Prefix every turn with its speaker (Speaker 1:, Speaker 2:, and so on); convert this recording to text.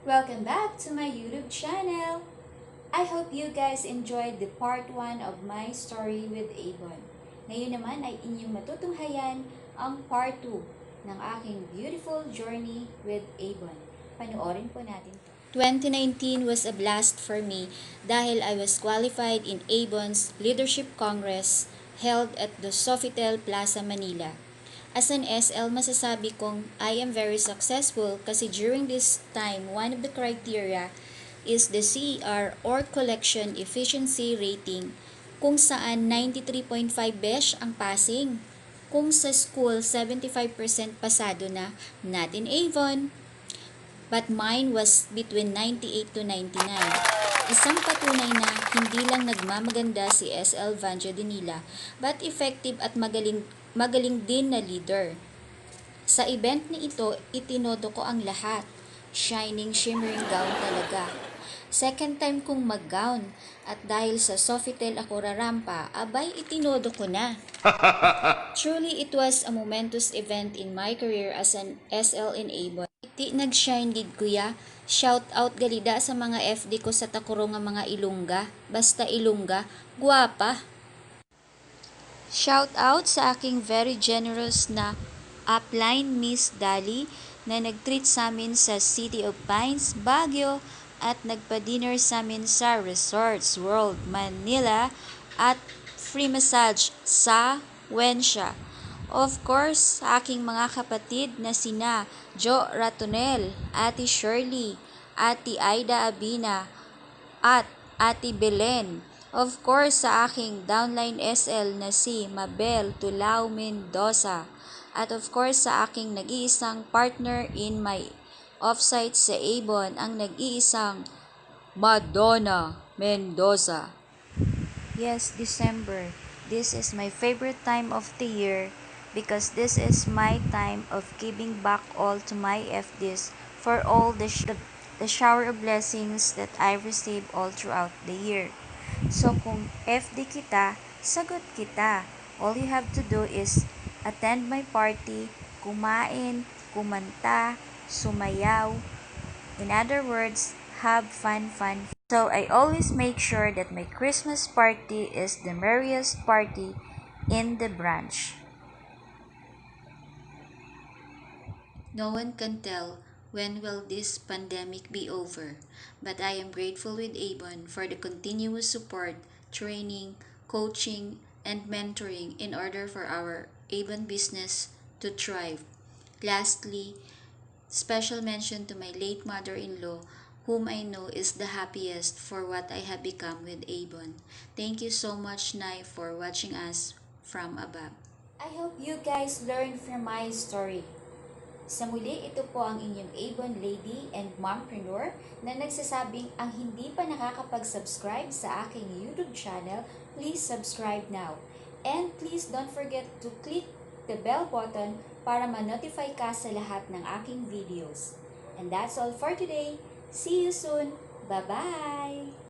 Speaker 1: Welcome back to my YouTube channel. I hope you guys enjoyed the part 1 of my story with Avon. Ngayon naman ay inyong matutunghayan ang part 2 ng aking beautiful journey with Avon. Panoorin po natin to. 2019 was a blast for me dahil I was qualified in Avon's Leadership Congress held at the Sofitel Plaza, Manila. As an SL, masasabi kong I am very successful kasi during this time, one of the criteria is the CER or Collection Efficiency Rating kung saan 93.5 besh ang passing. Kung sa school, 75% pasado na, not in Avon. But mine was between 98 to 99. Isang patunay na hindi lang nagmamaganda si SL Vanja Dinila, but effective at magaling din na leader. Sa event ni ito, itinodo ko ang lahat. Shining, shimmering gown talaga. Second time kong mag-gown at dahil sa Sofitel ako rarampa, abay itinodo ko na. Truly, it was a momentous event in my career as an SL in Avon. Iti nag-shine gid kuya. Shout out galida sa mga FD ko sa takuro nga mga Ilongga. Basta Ilongga, guwapa. Shout out sa aking very generous na upline Miss Dali na nag-treat sa amin sa City of Pines, Baguio at nagpa-dinner sa amin sa Resorts World, Manila at free massage sa Wensha. Of course, sa aking mga kapatid na sina Jo Ratonel, Ate Shirley, Ate Aida Abina, at Ate Belen. Of course, sa aking downline SL na si Mabel Tulao Mendoza. At of course, sa aking nag-iisang partner in my offsite sa Avon, ang nag-iisang Madonna Mendoza. Yes, December. This is my favorite time of the year because this is my time of giving back all to my FDs for all the shower of blessings that I received all throughout the year. So kung FD kita, sagot kita. All you have to do is attend my party, kumain, kumanta, sumayaw. In other words, have fun. So I always make sure that my Christmas party is the merriest party in the branch. No one can tell when will this pandemic be over, but I am grateful with Avon for the continuous support, training, coaching, and mentoring in order for our Avon business to thrive. Lastly, special mention to my late mother-in-law, whom I know is the happiest for what I have become with Avon. Thank you so much, Nai, for watching us from above. I hope you guys learned from my story. Sa muli, ito po ang inyong Avon lady and mompreneur na nagsasabing ang hindi pa nakakapag-subscribe sa aking YouTube channel, please subscribe now. And please don't forget to click the bell button para ma-notify ka sa lahat ng aking videos. And that's all for today. See you soon. Bye-bye!